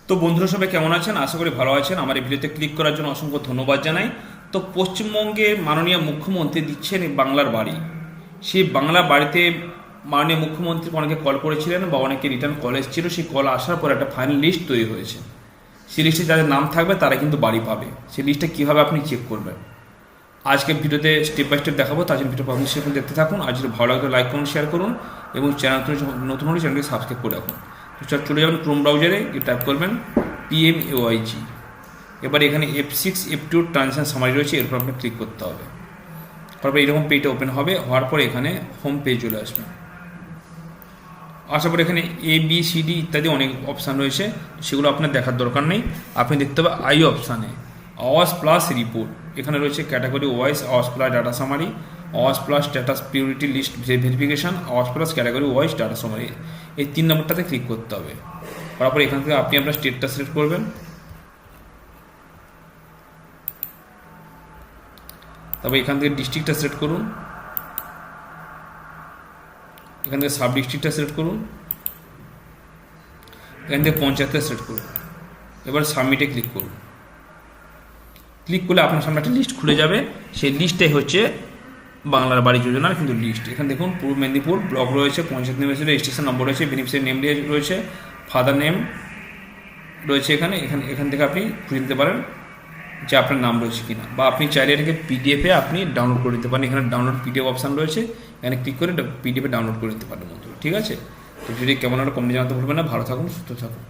তো বন্ধুরা সবাই কেমন আছেন? আশা করি ভালো আছেন। আমার এই ভিডিওতে ক্লিক করার জন্য অসংখ্য ধন্যবাদ জানাই। তো পশ্চিমবঙ্গের মাননীয় মুখ্যমন্ত্রী দিচ্ছেন এই বাংলার বাড়ি। সেই বাংলা বাড়িতে মাননীয় মুখ্যমন্ত্রী অনেকে কল করেছিলেন বা অনেকে রিটার্ন কল এসেছিল। সেই কল আসার পর একটা ফাইনাল লিস্ট তৈরি হয়েছে। সেই লিস্টে যাদের নাম থাকবে তারা কিন্তু বাড়ি পাবে। সেই লিস্টটা কীভাবে আপনি চেক করবেন আজকে ভিডিওতে স্টেপ বাই স্টেপ দেখাবো। তার জন্য ভিডিও পাবলিশ দেখতে থাকুন। আর যদি ভালো লাগলে লাইক করুন, শেয়ার করুন এবং চ্যানেলটি নতুন হলে চ্যানেলটি সাবস্ক্রাইব করে রাখুন। তো চলে যাবেন ক্রোম ব্রাউজারে, টাইপ করবেন PMAYG। এবার এখানে F6 F2 ট্রানজ্যাকশন সামারি রয়েছে, এরপর আপনি ক্লিক করতে হবে। তারপর এরকম পেজটা ওপেন হবে, হওয়ার পর এখানে হোম পেজ চলে আসবে। আসার পর এখানে ABCD ইত্যাদি অনেক অপশান রয়েছে, সেগুলো আপনার দেখার দরকার নেই। আপনি দেখতে হবে আই অপশানে আওয়াজ প্লাস রিপোর্ট। এখানে রয়েছে category wise Awaas plus data summary, Awaas plus status purity list verification, Awaas plus category wise data summary. এই 3 নম্বরটাতে ক্লিক করতে হবে। তারপর এখান থেকে আপনি আপনার স্টেটটা সিলেক্ট করবেন। তারপর এখান থেকে ডিস্ট্রিক্টটা সিলেক্ট করুন, এখান থেকে সাব ডিস্ট্রিক্টটা সিলেক্ট করুন, এখান থেকে পঞ্চায়েতটা সিলেক্ট করুন। এবার সাবমিটে ক্লিক করুন। ক্লিক করলে আপনার সামনে একটা লিস্ট খুলে যাবে। সেই লিস্টটাই হচ্ছে বাংলার বাড়ি যোজনার কিন্তু লিস্ট। এখানে দেখুন পূর্ব মেদিনীপুর ব্লক রয়েছে, পঞ্চায়েত নেম রয়েছে, রেজিস্ট্রেশন নম্বর রয়েছে, বেনিফিশিয়ারি নেম রয়েছে, ফাদার নেম রয়েছে। এখান থেকে আপনি খুঁজে নিতে পারেন যে আপনার নাম রয়েছে কিনা, বা আপনি চাইলে এটাকে পিডিএফে আপনি ডাউনলোড করে নিতে পারেন। এখানে ডাউনলোড পিডিএফ অপশান রয়েছে, এখানে ক্লিক করে পিডিএফে ডাউনলোড করে নিতে পারেন বন্ধু। ঠিক আছে? তো যদি কেমন একটা কমেন্ট জানাতে ভুলবেন না। ভালো থাকুন, সুস্থ থাকুন।